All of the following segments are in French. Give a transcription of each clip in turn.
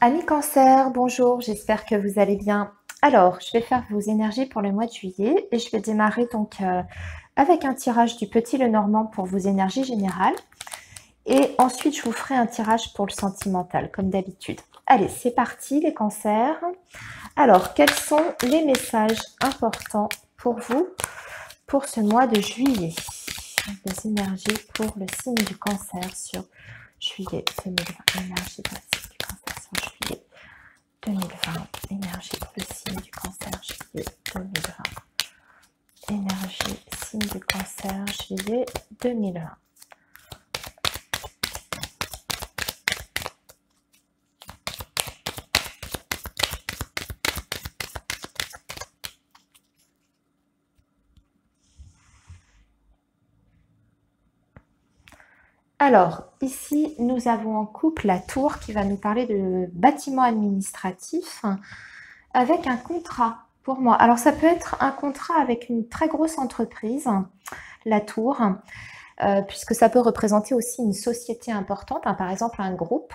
Amis Cancer, bonjour, j'espère que vous allez bien. Alors, je vais faire vos énergies pour le mois de juillet et je vais démarrer donc avec un tirage du Petit Lenormand pour vos énergies générales. Et ensuite, je vous ferai un tirage pour le sentimental, comme d'habitude. Allez, c'est parti les cancers. Alors, quels sont les messages importants pour vous pour ce mois de juillet? Les énergies pour le signe du cancer sur juillet 2020. Énergie pour le signe du cancer sur juillet 2020. Énergie pour le signe du cancer juillet 2020. Énergie signe du cancer juillet 2020. Alors, ici, nous avons en couple la tour qui va nous parler de bâtiment administratif avec un contrat pour moi. Alors, ça peut être un contrat avec une très grosse entreprise, la tour, puisque ça peut représenter aussi une société importante, par exemple un groupe.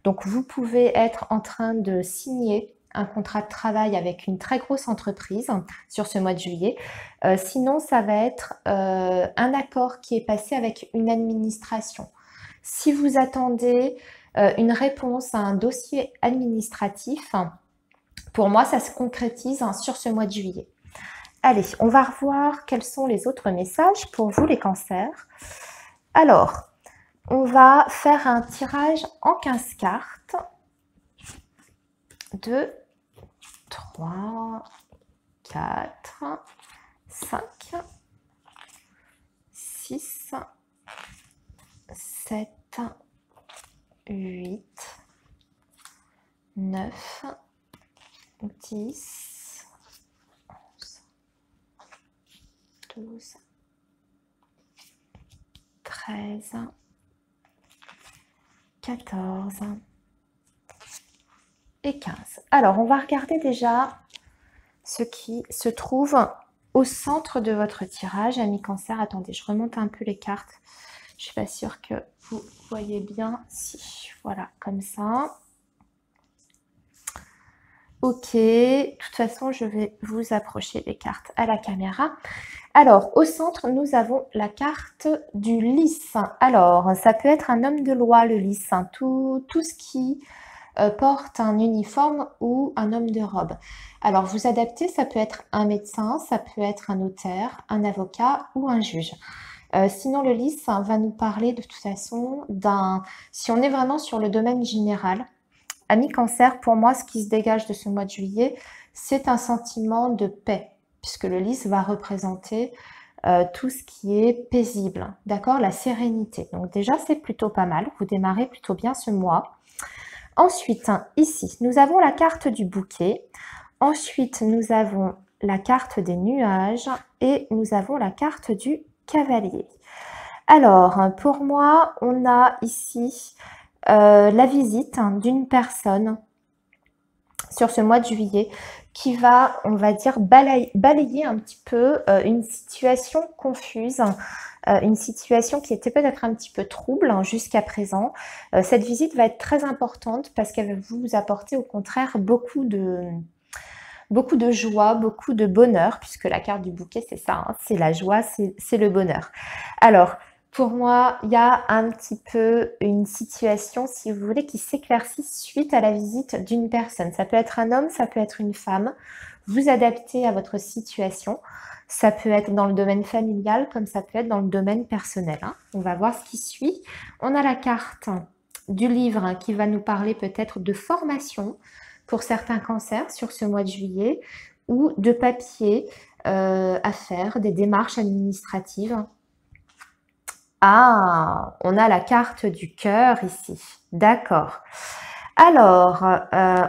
Donc, vous pouvez être en train de signer un contrat de travail avec une très grosse entreprise sur ce mois de juillet. Sinon, ça va être un accord qui est passé avec une administration. Si vous attendez une réponse à un dossier administratif, pour moi, ça se concrétise sur ce mois de juillet. Allez, on va revoir quels sont les autres messages pour vous, les cancers. Alors, on va faire un tirage en 15 cartes. 2, 3, 4, 5, 6, 7, 8, 9, 10, 11, 12, 13, 14 et 15. Alors, on va regarder déjà ce qui se trouve au centre de votre tirage, amis Cancer. Attendez, je remonte un peu les cartes. Je suis pas sûre que vous voyez bien. Si, voilà, comme ça. Ok, de toute façon, je vais vous approcher les cartes à la caméra. Alors, au centre, nous avons la carte du lys. Alors, ça peut être un homme de loi, le lys. Tout ce qui porte un uniforme ou un homme de robe. Alors, vous adaptez, ça peut être un médecin, ça peut être un notaire, un avocat ou un juge. Sinon, le lys va nous parler de toute façon si on est vraiment sur le domaine général, amis Cancer, pour moi, ce qui se dégage de ce mois de juillet, c'est un sentiment de paix, puisque le lys va représenter tout ce qui est paisible, d'accord, la sérénité. Donc déjà, c'est plutôt pas mal, vous démarrez plutôt bien ce mois. Ensuite, ici, nous avons la carte du bouquet. Ensuite, nous avons la carte des nuages et nous avons la carte du cavalier. Alors, pour moi, on a ici la visite d'une personne sur ce mois de juillet qui va, on va dire, balayer un petit peu une situation confuse, une situation qui était peut-être un petit peu trouble jusqu'à présent. Cette visite va être très importante parce qu'elle va vous apporter au contraire beaucoup de joie, beaucoup de bonheur, puisque la carte du bouquet, c'est ça, hein, c'est la joie, c'est le bonheur. Alors, pour moi, il y a un petit peu une situation, si vous voulez, qui s'éclaircit suite à la visite d'une personne. Ça peut être un homme, ça peut être une femme. Vous adaptez à votre situation. Ça peut être dans le domaine familial, comme ça peut être dans le domaine personnel. Hein. On va voir ce qui suit. On a la carte du livre hein, qui va nous parler peut-être de formation pour certains cancers sur ce mois de juillet ou de papier à faire, des démarches administratives. Ah, on a la carte du cœur ici. D'accord. Alors,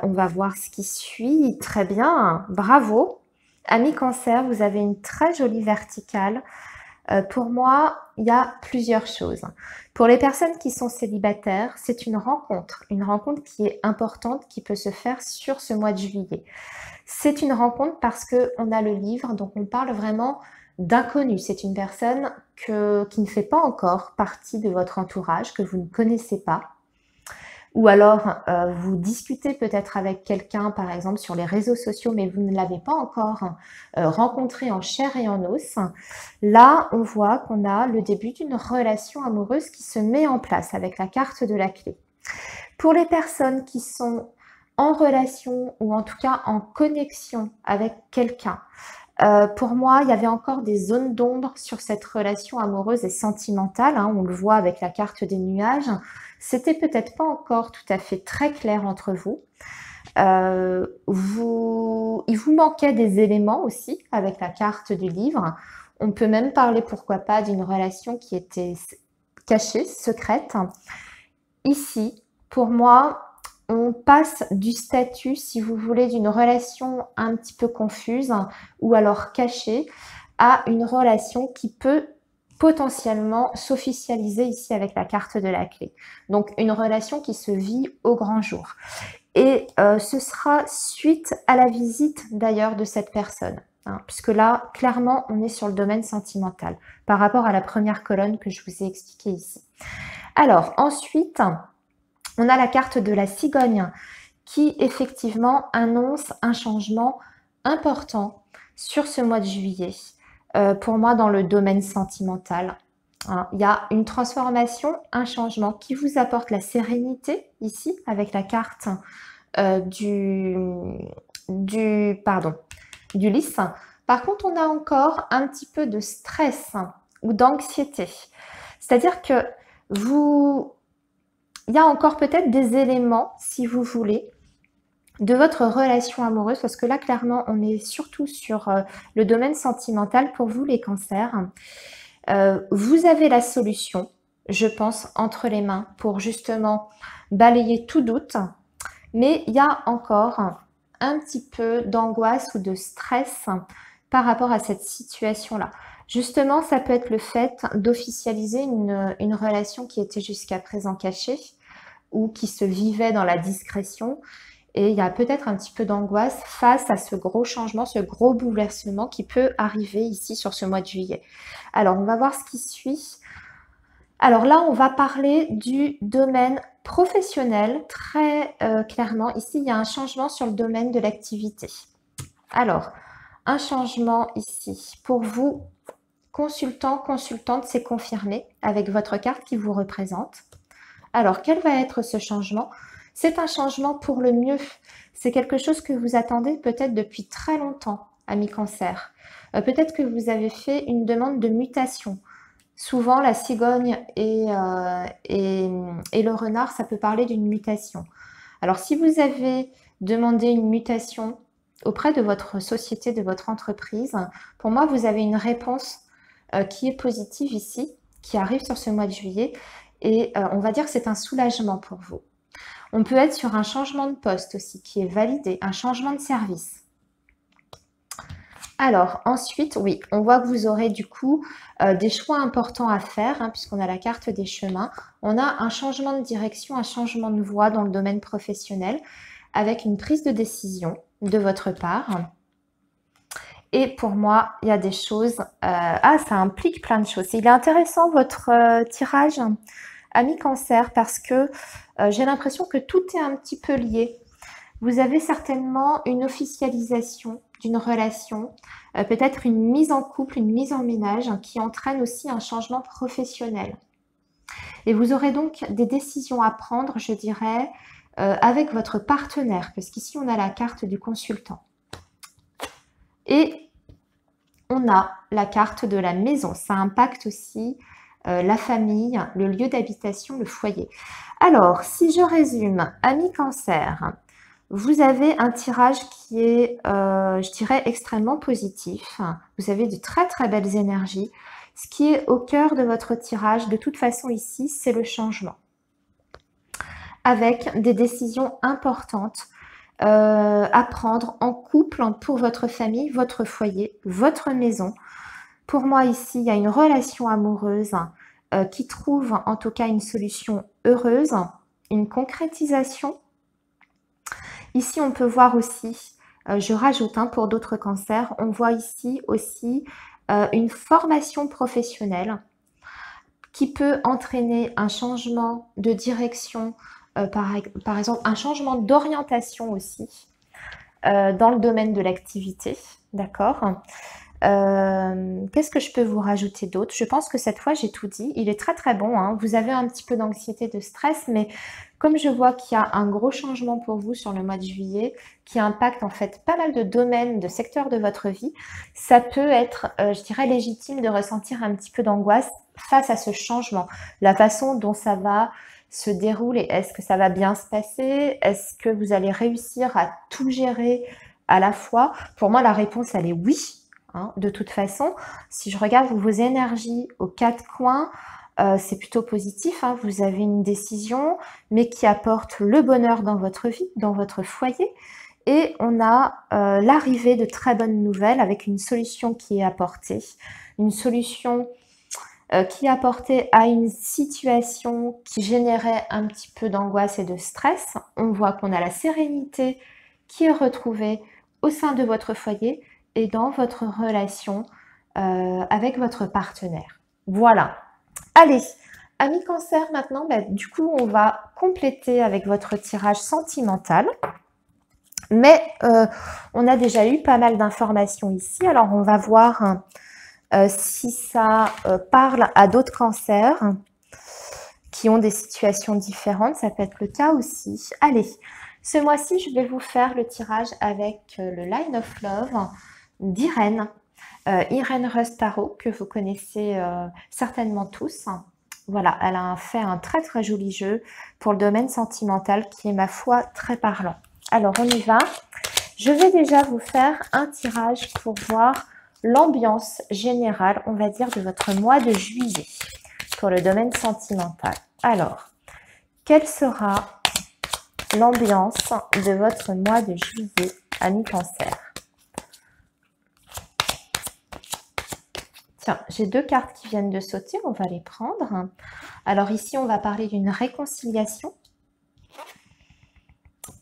on va voir ce qui suit. Très bien. Bravo. Amis Cancer, vous avez une très jolie verticale. Pour moi, il y a plusieurs choses. Pour les personnes qui sont célibataires, c'est une rencontre qui est importante, qui peut se faire sur ce mois de juillet. C'est une rencontre parce qu'on a le livre, donc on parle vraiment d'inconnu. C'est une personne qui ne fait pas encore partie de votre entourage, que vous ne connaissez pas. Ou alors, vous discutez peut-être avec quelqu'un, par exemple, sur les réseaux sociaux, mais vous ne l'avez pas encore rencontré en chair et en os. Là, on voit qu'on a le début d'une relation amoureuse qui se met en place avec la carte de la clé. Pour les personnes qui sont en relation ou en tout cas en connexion avec quelqu'un, pour moi, il y avait encore des zones d'ombre sur cette relation amoureuse et sentimentale, hein, on le voit avec la carte des nuages. C'était peut-être pas encore tout à fait très clair entre vous. Il vous manquait des éléments aussi avec la carte du livre. On peut même parler, pourquoi pas, d'une relation qui était cachée, secrète. Ici, pour moi, on passe du statut, si vous voulez, d'une relation un petit peu confuse ou alors cachée à une relation qui peut potentiellement s'officialiser ici avec la carte de la clé. Donc, une relation qui se vit au grand jour. Et ce sera suite à la visite d'ailleurs de cette personne. Hein, puisque là, clairement, on est sur le domaine sentimental par rapport à la première colonne que je vous ai expliquée ici. Alors, ensuite, on a la carte de la cigogne qui, effectivement, annonce un changement important sur ce mois de juillet. Pour moi, dans le domaine sentimental. Hein, il y a une transformation, un changement qui vous apporte la sérénité, ici, avec la carte du lys. Par contre, on a encore un petit peu de stress ou d'anxiété. C'est-à-dire que il y a encore peut-être des éléments, si vous voulez, de votre relation amoureuse, parce que là, clairement, on est surtout sur le domaine sentimental pour vous, les cancers. Vous avez la solution, je pense, entre les mains pour justement balayer tout doute, mais il y a encore un petit peu d'angoisse ou de stress par rapport à cette situation-là. Justement, ça peut être le fait d'officialiser une relation qui était jusqu'à présent cachée ou qui se vivait dans la discrétion. Et il y a peut-être un petit peu d'angoisse face à ce gros changement, ce gros bouleversement qui peut arriver ici sur ce mois de juillet. Alors, on va voir ce qui suit. Alors là, on va parler du domaine professionnel, très clairement. Ici, il y a un changement sur le domaine de l'activité. Alors, un changement ici. Pour vous, consultant, consultante, c'est confirmé avec votre carte qui vous représente. Alors, quel va être ce changement ? C'est un changement pour le mieux. C'est quelque chose que vous attendez peut-être depuis très longtemps, amis cancer. Peut-être que vous avez fait une demande de mutation. Souvent, la cigogne et le renard, ça peut parler d'une mutation. Alors, si vous avez demandé une mutation auprès de votre société, de votre entreprise, pour moi, vous avez une réponse qui est positive ici, qui arrive sur ce mois de juillet. Et on va dire que c'est un soulagement pour vous. On peut être sur un changement de poste aussi qui est validé, un changement de service. Alors ensuite, oui, on voit que vous aurez du coup des choix importants à faire, hein, puisqu'on a la carte des chemins. On a un changement de direction, un changement de voie dans le domaine professionnel avec une prise de décision de votre part. Et pour moi, il y a des choses... ça implique plein de choses. Il est intéressant votre tirage, ami cancer, parce que j'ai l'impression que tout est un petit peu lié. Vous avez certainement une officialisation d'une relation, peut-être une mise en couple, une mise en ménage qui entraîne aussi un changement professionnel. Et vous aurez donc des décisions à prendre, je dirais, avec votre partenaire, parce qu'ici on a la carte du consultant. Et on a la carte de la maison. Ça impacte aussi la famille, le lieu d'habitation, le foyer. Alors, si je résume, amis cancer, vous avez un tirage qui est, je dirais, extrêmement positif. Vous avez de très très belles énergies. Ce qui est au cœur de votre tirage, de toute façon ici, c'est le changement. Avec des décisions importantes à prendre en couple pour votre famille, votre foyer, votre maison. Pour moi ici, il y a une relation amoureuse qui trouve en tout cas une solution heureuse, une concrétisation. Ici, on peut voir aussi, je rajoute pour d'autres cancers, on voit ici aussi une formation professionnelle qui peut entraîner un changement de direction par exemple un changement d'orientation aussi dans le domaine de l'activité, d'accord? Qu'est-ce que je peux vous rajouter d'autre? Je pense que cette fois, j'ai tout dit. Il est très, très bon, hein. Vous avez un petit peu d'anxiété, de stress, mais comme je vois qu'il y a un gros changement pour vous sur le mois de juillet, qui impacte en fait pas mal de domaines, de secteurs de votre vie, ça peut être, je dirais, légitime de ressentir un petit peu d'angoisse face à ce changement. La façon dont ça va se dérouler, est-ce que ça va bien se passer? Est-ce que vous allez réussir à tout gérer à la fois? Pour moi, la réponse, elle est oui. Hein. De toute façon, si je regarde vos énergies aux quatre coins, c'est plutôt positif. Hein. Vous avez une décision, mais qui apporte le bonheur dans votre vie, dans votre foyer. Et on a l'arrivée de très bonnes nouvelles avec une solution qui est apportée. Une solution qui est apportée à une situation qui générait un petit peu d'angoisse et de stress. On voit qu'on a la sérénité qui est retrouvée au sein de votre foyer et dans votre relation avec votre partenaire. Voilà. Allez, amis cancer, maintenant, du coup, on va compléter avec votre tirage sentimental. Mais on a déjà eu pas mal d'informations ici. Alors, on va voir si ça parle à d'autres cancers qui ont des situations différentes. Ça peut être le cas aussi. Allez, ce mois-ci, je vais vous faire le tirage avec le Line of Love d'Irène. Irène Rustaro, que vous connaissez certainement tous. Voilà, elle a fait un très très joli jeu pour le domaine sentimental qui est, ma foi, très parlant. Alors, on y va. Je vais déjà vous faire un tirage pour voir l'ambiance générale, on va dire, de votre mois de juillet pour le domaine sentimental. Alors, quelle sera l'ambiance de votre mois de juillet, amis cancer? Tiens, j'ai deux cartes qui viennent de sauter, on va les prendre. Alors ici, on va parler d'une réconciliation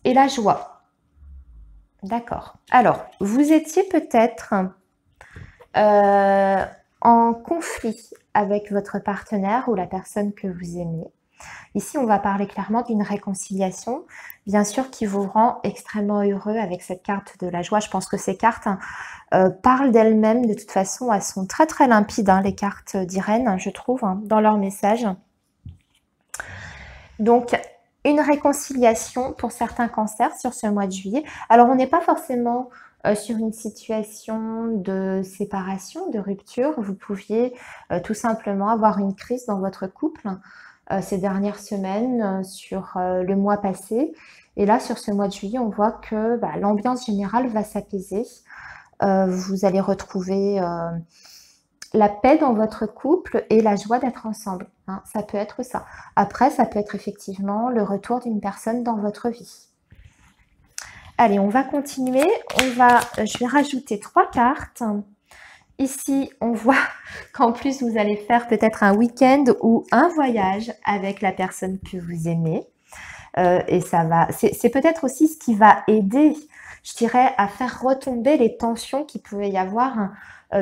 et la joie. D'accord. Alors, vous étiez peut-être en conflit avec votre partenaire ou la personne que vous aimez. Ici, on va parler clairement d'une réconciliation, bien sûr, qui vous rend extrêmement heureux avec cette carte de la joie. Je pense que ces cartes parlent d'elles-mêmes. De toute façon, elles sont très, très limpides, hein, les cartes d'Irène, je trouve, hein, dans leur message. Donc, une réconciliation pour certains cancers sur ce mois de juillet. Alors, on n'est pas forcément sur une situation de séparation, de rupture. Vous pouviez tout simplement avoir une crise dans votre couple ces dernières semaines, sur le mois passé. Et là, sur ce mois de juillet, on voit que l'ambiance générale va s'apaiser. Vous allez retrouver la paix dans votre couple et la joie d'être ensemble. Hein, ça peut être ça. Après, ça peut être effectivement le retour d'une personne dans votre vie. Allez, on va continuer. Je vais rajouter 3 cartes. Ici, on voit qu'en plus, vous allez faire peut-être un week-end ou un voyage avec la personne que vous aimez. Et ça va. C'est peut-être aussi ce qui va aider, je dirais, à faire retomber les tensions qu'il pouvait y avoir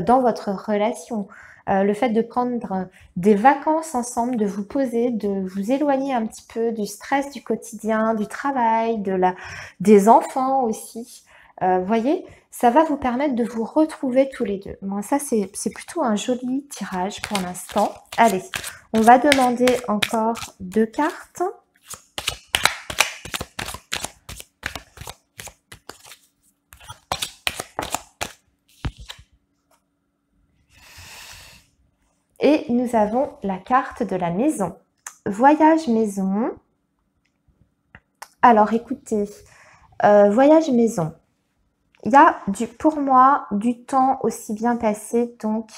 dans votre relation. Le fait de prendre des vacances ensemble, de vous poser, de vous éloigner un petit peu du stress du quotidien, du travail, des enfants aussi. Voyez, ça va vous permettre de vous retrouver tous les deux. Bon, ça, c'est plutôt un joli tirage pour l'instant. Allez, on va demander encore 2 cartes. Et nous avons la carte de la maison. Voyage maison. Alors, écoutez, voyage maison. Il y a, pour moi, du temps aussi bien passé, donc,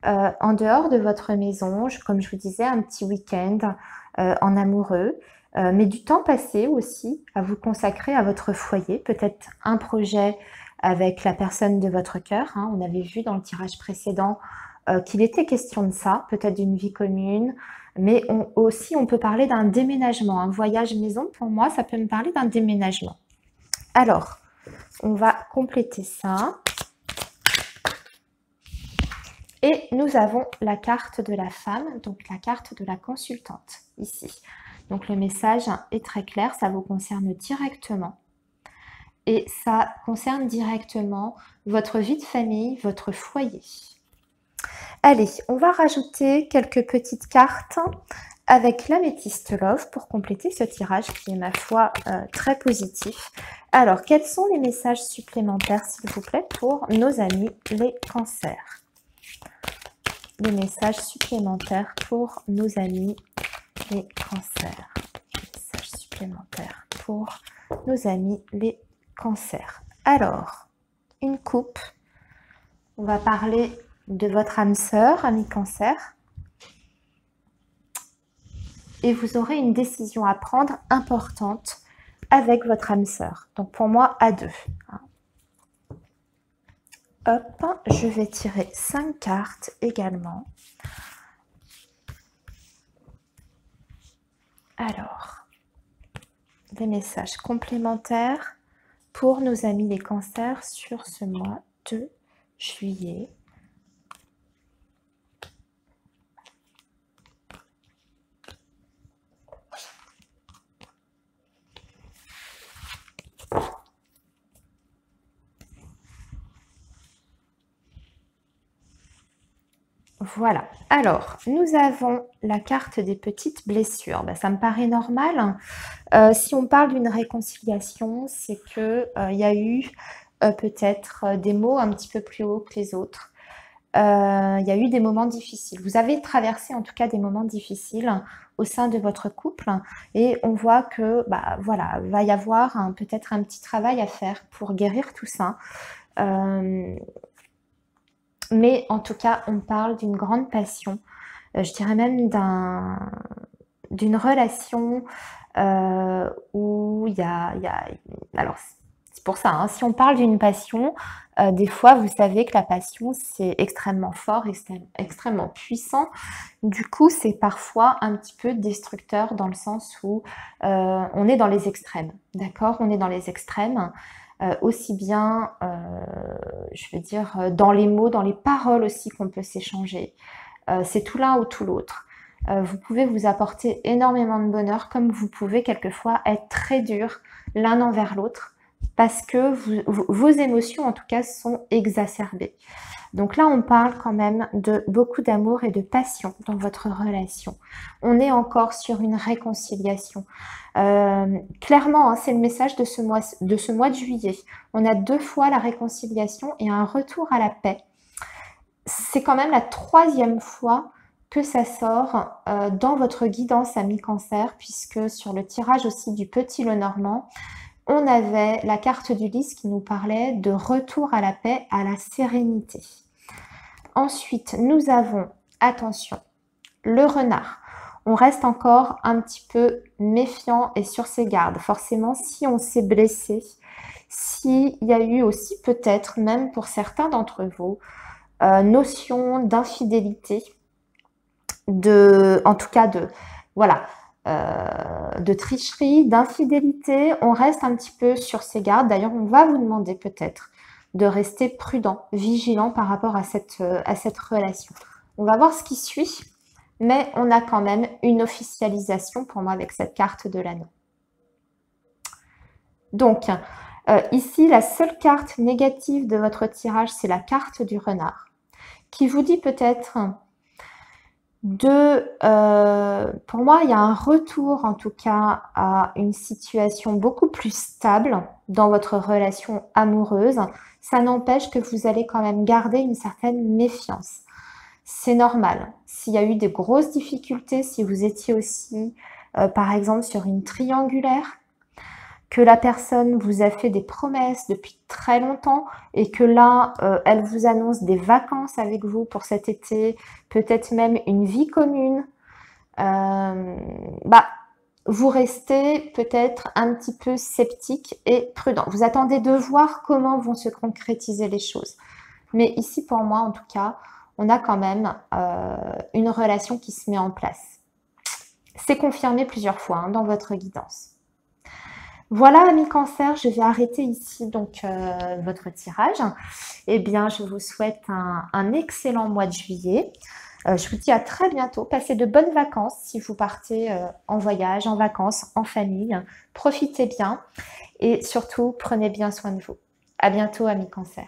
en dehors de votre maison, comme je vous disais, un petit week-end en amoureux, mais du temps passé aussi à vous consacrer à votre foyer, peut-être un projet avec la personne de votre cœur. Hein. On avait vu dans le tirage précédent qu'il était question de ça, peut-être d'une vie commune, mais aussi on peut parler d'un déménagement. Un voyage maison, pour moi, ça peut me parler d'un déménagement. Alors, on va compléter ça. Et nous avons la carte de la femme, donc la carte de la consultante, ici. Donc le message est très clair, ça vous concerne directement. Et ça concerne directement votre vie de famille, votre foyer. Allez, on va rajouter quelques petites cartes avec l'améthyste Love pour compléter ce tirage qui est, ma foi, très positif. Alors, quels sont les messages supplémentaires, s'il vous plaît, pour nos amis les cancers? Les messages supplémentaires pour nos amis les cancers. Messages supplémentaires pour nos amis les cancers. Alors, une coupe. On va parler de votre âme sœur, ami cancer. Et vous aurez une décision à prendre importante avec votre âme sœur. Donc pour moi, à deux. Hop, je vais tirer 5 cartes également. Alors, des messages complémentaires pour nos amis les cancers sur ce mois de juillet. Voilà. Alors, nous avons la carte des petites blessures. Ben, ça me paraît normal. Si on parle d'une réconciliation, c'est qu'il y a eu peut-être des mots un petit peu plus hauts que les autres. Il y a eu des moments difficiles. Vous avez traversé en tout cas des moments difficiles au sein de votre couple et on voit que bah, voilà, va y avoir peut-être un petit travail à faire pour guérir tout ça. Mais en tout cas, on parle d'une grande passion, je dirais même d'une relation où il y a... Alors, c'est pour ça, hein, si on parle d'une passion, des fois, vous savez que la passion, c'est extrêmement fort, extrêmement puissant. Du coup, c'est parfois un petit peu destructeur dans le sens où on est dans les extrêmes, d'accord? On est dans les extrêmes. Aussi bien, je veux dire, dans les mots, dans les paroles aussi qu'on peut s'échanger. C'est tout l'un ou tout l'autre. Vous pouvez vous apporter énormément de bonheur, comme vous pouvez quelquefois être très dur l'un envers l'autre, parce que vos émotions, en tout cas, sont exacerbées. Donc là, on parle quand même de beaucoup d'amour et de passion dans votre relation. On est encore sur une réconciliation. Clairement, hein, c'est le message de ce mois de juillet. On a 2 fois la réconciliation et un retour à la paix. C'est quand même la 3e fois que ça sort dans votre guidance ami cancer, puisque sur le tirage aussi du petit Lenormand, on avait la carte du lys qui nous parlait de retour à la paix, à la sérénité. Ensuite, nous avons, attention, le renard. On reste encore un petit peu méfiant et sur ses gardes. Forcément, si on s'est blessé, s'il y a eu aussi peut-être, même pour certains d'entre vous, notion d'infidélité, en tout cas de tricherie, d'infidélité, on reste un petit peu sur ses gardes. D'ailleurs, on va vous demander peut-être de rester prudent, vigilant par rapport à cette relation. On va voir ce qui suit, mais on a quand même une officialisation pour moi avec cette carte de l'anneau. Donc, ici, la seule carte négative de votre tirage, c'est la carte du renard, qui vous dit peut-être pour moi, il y a un retour en tout cas à une situation beaucoup plus stable dans votre relation amoureuse. Ça n'empêche que vous allez quand même garder une certaine méfiance. C'est normal. S'il y a eu des grosses difficultés, si vous étiez aussi, par exemple, sur une triangulaire, que la personne vous a fait des promesses depuis très longtemps et que là, elle vous annonce des vacances avec vous pour cet été, peut-être même une vie commune, vous restez peut-être un petit peu sceptique et prudent. Vous attendez de voir comment vont se concrétiser les choses. Mais ici, pour moi, en tout cas, on a quand même une relation qui se met en place. C'est confirmé plusieurs fois hein, dans votre guidance. Voilà, amis cancer, je vais arrêter ici donc votre tirage. Eh bien, je vous souhaite un excellent mois de juillet. Je vous dis à très bientôt. Passez de bonnes vacances si vous partez en voyage, en vacances, en famille. Profitez bien et surtout, prenez bien soin de vous. À bientôt, amis Cancer.